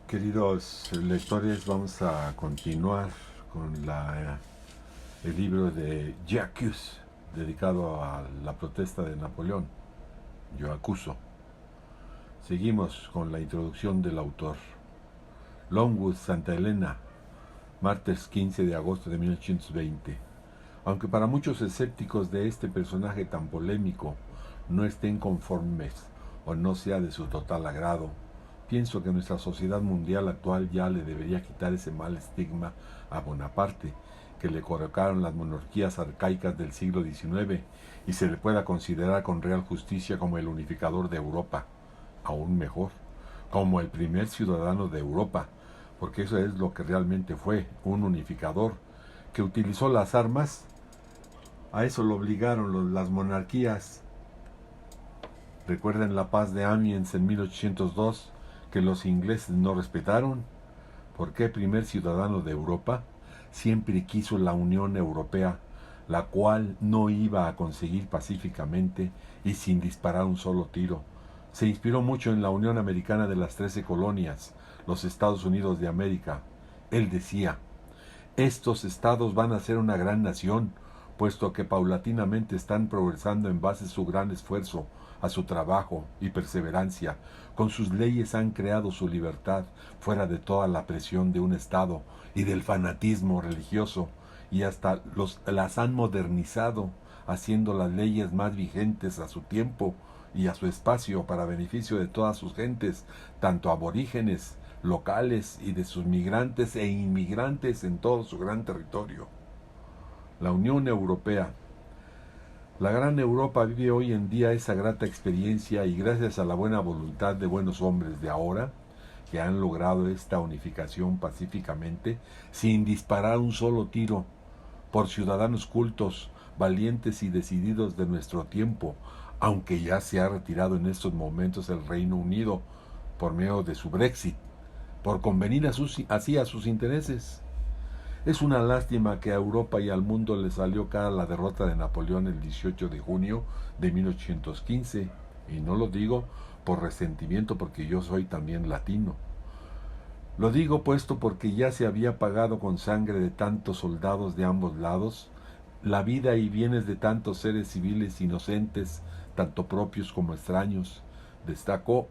Queridos lectores, vamos a continuar con el libro de J'accuse, dedicado a la protesta de Napoleón. Yo acuso. Seguimos con la introducción del autor. Longwood, Santa Elena, martes 15 de agosto de 1820. Aunque para muchos escépticos de este personaje tan polémico no estén conformes o no sea de su total agrado, pienso que nuestra sociedad mundial actual ya le debería quitar ese mal estigma a Bonaparte que le colocaron las monarquías arcaicas del siglo XIX y se le pueda considerar con real justicia como el unificador de Europa, aún mejor, como el primer ciudadano de Europa, porque eso es lo que realmente fue, un unificador que utilizó las armas. A eso lo obligaron las monarquías. Recuerden la paz de Amiens en 1802, que los ingleses no respetaron. ¿Por qué primer ciudadano de Europa? Siempre quiso la Unión Europea, la cual no iba a conseguir pacíficamente y sin disparar un solo tiro. Se inspiró mucho en la Unión Americana de las 13 colonias, los Estados Unidos de América. Él decía: estos estados van a ser una gran nación, puesto que paulatinamente están progresando en base a su gran esfuerzo, a su trabajo y perseverancia. Con sus leyes han creado su libertad fuera de toda la presión de un estado y del fanatismo religioso, y hasta las han modernizado, haciendo las leyes más vigentes a su tiempo y a su espacio para beneficio de todas sus gentes, tanto aborígenes, locales y de sus migrantes e inmigrantes en todo su gran territorio. La Unión Europea. La gran Europa vive hoy en día esa grata experiencia y gracias a la buena voluntad de buenos hombres de ahora, que han logrado esta unificación pacíficamente, sin disparar un solo tiro, por ciudadanos cultos, valientes y decididos de nuestro tiempo, aunque ya se ha retirado en estos momentos el Reino Unido por medio de su Brexit, por convenir así a sus intereses. Es una lástima que a Europa y al mundo le salió cara la derrota de Napoleón el 18 de junio de 1815, y no lo digo por resentimiento porque yo soy también latino. Lo digo puesto porque ya se había pagado con sangre de tantos soldados de ambos lados la vida y bienes de tantos seres civiles inocentes, tanto propios como extraños. Destaco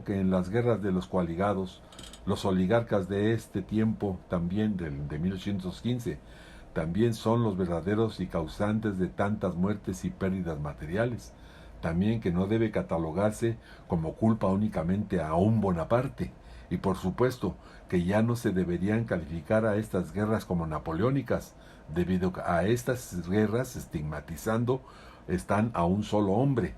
que en las guerras de los coaligados, los oligarcas de este tiempo, también de 1815, también son los verdaderos y causantes de tantas muertes y pérdidas materiales. También que no debe catalogarse como culpa únicamente a un Bonaparte. Y por supuesto que ya no se deberían calificar a estas guerras como napoleónicas, debido a estas guerras estigmatizando están a un solo hombre.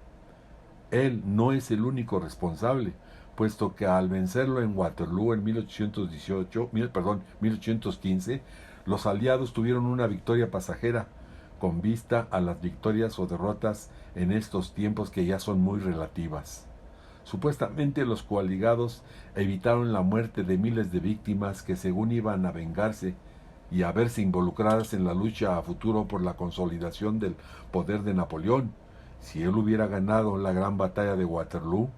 Él no es el único responsable, puesto que al vencerlo en Waterloo en 1815, los aliados tuvieron una victoria pasajera, con vista a las victorias o derrotas en estos tiempos que ya son muy relativas. Supuestamente los coaligados evitaron la muerte de miles de víctimas que según iban a vengarse y a verse involucradas en la lucha a futuro por la consolidación del poder de Napoleón. Si él hubiera ganado la gran batalla de Waterloo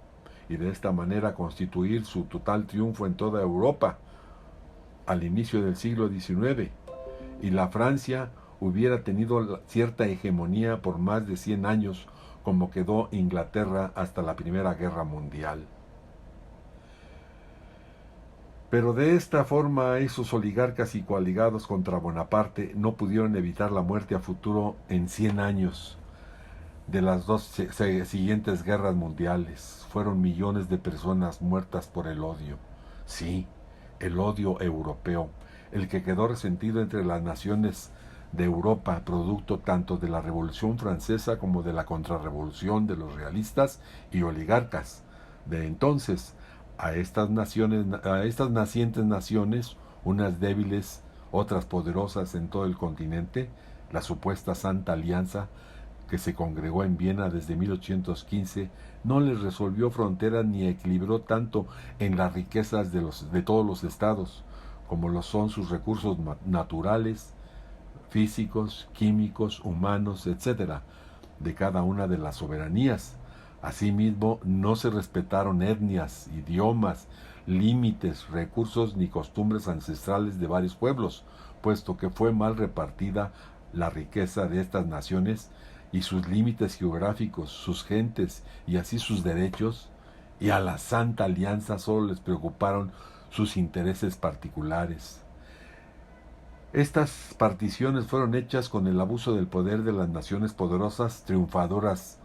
y de esta manera constituir su total triunfo en toda Europa al inicio del siglo XIX, y la Francia hubiera tenido cierta hegemonía por más de 100 años, como quedó Inglaterra hasta la Primera Guerra Mundial. Pero de esta forma esos oligarcas y coaligados contra Bonaparte no pudieron evitar la muerte a futuro en 100 años de las dos siguientes guerras mundiales. Fueron millones de personas muertas por el odio. Sí, el odio europeo, el que quedó resentido entre las naciones de Europa, producto tanto de la Revolución Francesa como de la contrarrevolución de los realistas y oligarcas de entonces. A estas nacientes naciones, unas débiles, otras poderosas en todo el continente, la supuesta Santa Alianza, que se congregó en Viena desde 1815, no les resolvió fronteras ni equilibró tanto en las riquezas de todos los estados, como lo son sus recursos naturales, físicos, químicos, humanos, etcétera, de cada una de las soberanías, Asimismo, no se respetaron etnias, idiomas, límites, recursos ni costumbres ancestrales de varios pueblos, puesto que fue mal repartida la riqueza de estas naciones y sus límites geográficos, sus gentes y así sus derechos, y a la Santa Alianza solo les preocuparon sus intereses particulares. Estas particiones fueron hechas con el abuso del poder de las naciones poderosas triunfadoras,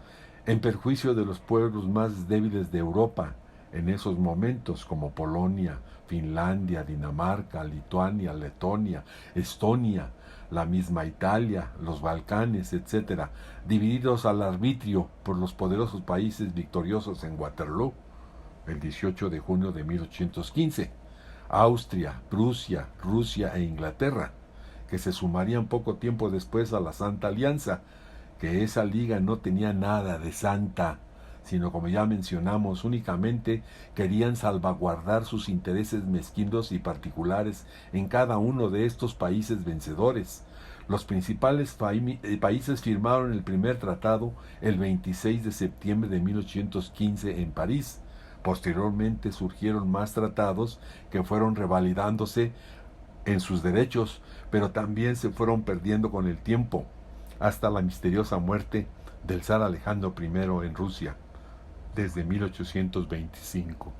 en perjuicio de los pueblos más débiles de Europa en esos momentos, como Polonia, Finlandia, Dinamarca, Lituania, Letonia, Estonia, la misma Italia, los Balcanes, etc., divididos al arbitrio por los poderosos países victoriosos en Waterloo, el 18 de junio de 1815, Austria, Prusia, Rusia e Inglaterra, que se sumarían poco tiempo después a la Santa Alianza, que esa liga no tenía nada de santa, sino, como ya mencionamos, únicamente querían salvaguardar sus intereses mezquinos y particulares en cada uno de estos países vencedores. Los principales países firmaron el primer tratado el 26 de septiembre de 1815 en París. Posteriormente surgieron más tratados que fueron revalidándose en sus derechos, pero también se fueron perdiendo con el tiempo, hasta la misteriosa muerte del zar Alejandro I en Rusia, desde 1825.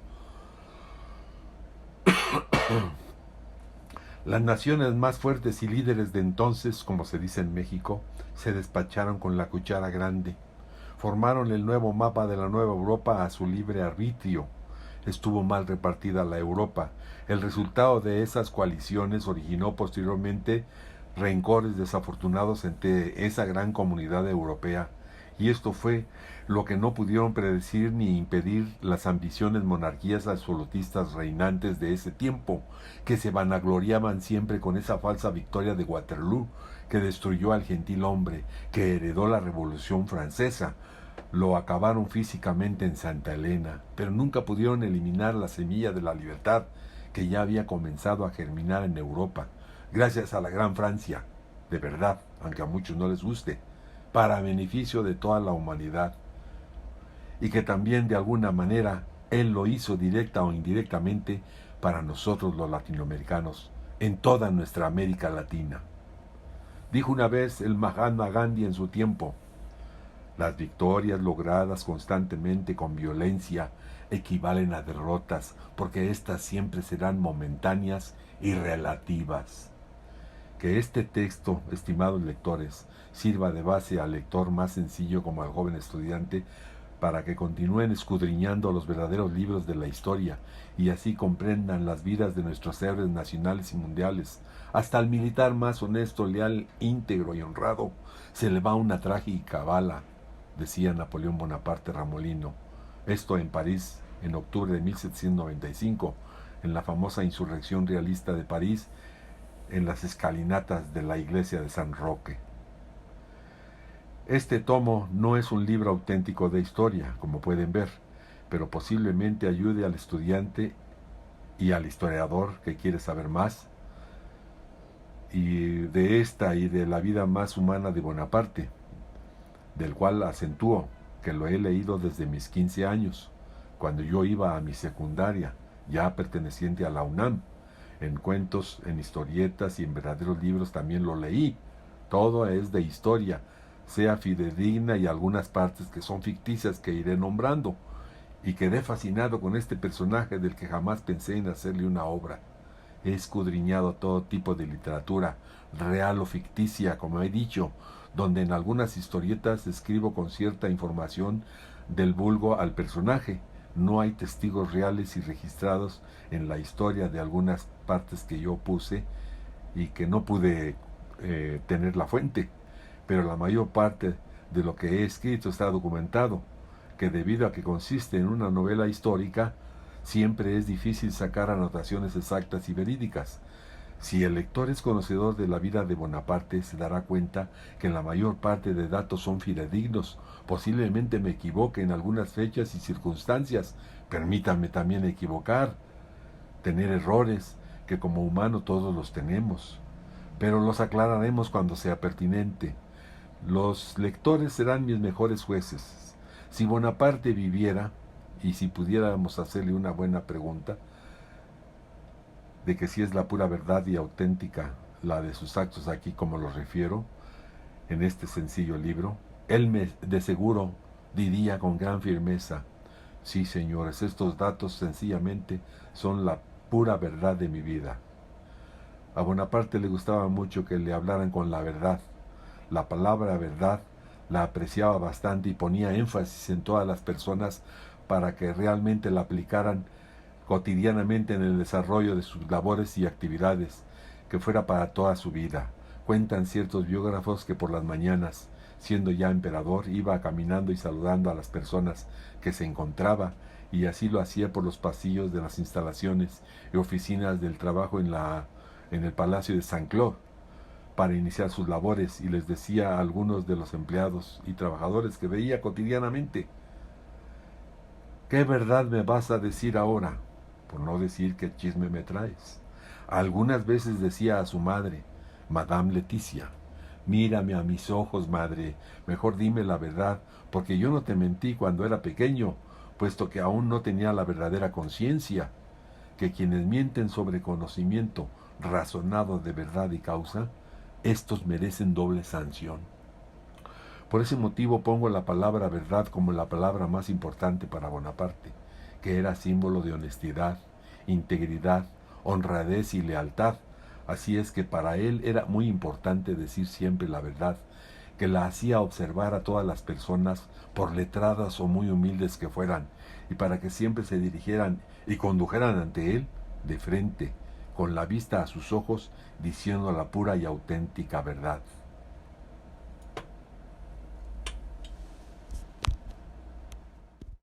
Las naciones más fuertes y líderes de entonces, como se dice en México, se despacharon con la cuchara grande. Formaron el nuevo mapa de la nueva Europa a su libre arbitrio. Estuvo mal repartida la Europa. El resultado de esas coaliciones originó posteriormente rencores desafortunados entre esa gran comunidad europea, y esto fue lo que no pudieron predecir ni impedir las ambiciones monarquías absolutistas reinantes de ese tiempo, que se vanagloriaban siempre con esa falsa victoria de Waterloo, que destruyó al gentil hombre, que heredó la Revolución Francesa. Lo acabaron físicamente en Santa Elena, pero nunca pudieron eliminar la semilla de la libertad que ya había comenzado a germinar en Europa, gracias a la Gran Francia, de verdad, aunque a muchos no les guste, para beneficio de toda la humanidad, y que también de alguna manera él lo hizo directa o indirectamente para nosotros los latinoamericanos, en toda nuestra América Latina. Dijo una vez el Mahatma Gandhi en su tiempo: las victorias logradas constantemente con violencia equivalen a derrotas, porque éstas siempre serán momentáneas y relativas. Que este texto, estimados lectores, sirva de base al lector más sencillo como al joven estudiante, para que continúen escudriñando los verdaderos libros de la historia y así comprendan las vidas de nuestros héroes nacionales y mundiales. Hasta al militar más honesto, leal, íntegro y honrado se le va una trágica bala, decía Napoleón Bonaparte Ramolino. Esto en París, en octubre de 1795, en la famosa insurrección realista de París, en las escalinatas de la iglesia de San Roque. Este tomo no es un libro auténtico de historia, como pueden ver, pero posiblemente ayude al estudiante y al historiador que quiere saber más y de esta y de la vida más humana de Bonaparte, del cual acentúo que lo he leído desde mis 15 años, cuando yo iba a mi secundaria, ya perteneciente a la UNAM. En cuentos, en historietas y en verdaderos libros también lo leí. Todo es de historia, sea fidedigna, y algunas partes que son ficticias que iré nombrando, y quedé fascinado con este personaje del que jamás pensé en hacerle una obra. He escudriñado todo tipo de literatura, real o ficticia, como he dicho, donde en algunas historietas escribo con cierta información del vulgo al personaje. No hay testigos reales y registrados en la historia de algunas partes que yo puse y que no pude tener la fuente, pero la mayor parte de lo que he escrito está documentado, que debido a que consiste en una novela histórica, siempre es difícil sacar anotaciones exactas y verídicas. Si el lector es conocedor de la vida de Bonaparte, se dará cuenta que la mayor parte de datos son fidedignos. Posiblemente me equivoque en algunas fechas y circunstancias. Permítanme también equivocar, tener errores, que como humano todos los tenemos, pero los aclararemos cuando sea pertinente. Los lectores serán mis mejores jueces. Si Bonaparte viviera, y si pudiéramos hacerle una buena pregunta, de que si es la pura verdad y auténtica la de sus actos aquí como los refiero en este sencillo libro, él de seguro diría con gran firmeza: sí, señores, estos datos sencillamente son la pura verdad de mi vida. A Bonaparte le gustaba mucho que le hablaran con la verdad. La palabra verdad la apreciaba bastante y ponía énfasis en todas las personas para que realmente la aplicaran cotidianamente en el desarrollo de sus labores y actividades, que fuera para toda su vida. Cuentan ciertos biógrafos que por las mañanas, siendo ya emperador, iba caminando y saludando a las personas que se encontraba, y así lo hacía por los pasillos de las instalaciones y oficinas del trabajo en el Palacio de Saint-Cloud, para iniciar sus labores, y les decía a algunos de los empleados y trabajadores que veía cotidianamente: ¿qué verdad me vas a decir ahora? Por no decir qué chisme me traes. Algunas veces decía a su madre, Madame Leticia: mírame a mis ojos, madre, mejor dime la verdad, porque yo no te mentí cuando era pequeño, puesto que aún no tenía la verdadera conciencia, que quienes mienten sobre conocimiento razonado de verdad y causa, estos merecen doble sanción. Por ese motivo pongo la palabra verdad como la palabra más importante para Bonaparte, que era símbolo de honestidad, integridad, honradez y lealtad. Así es que para él era muy importante decir siempre la verdad, que la hacía observar a todas las personas, por letradas o muy humildes que fueran, y para que siempre se dirigieran y condujeran ante él de frente, con la vista a sus ojos, diciendo la pura y auténtica verdad.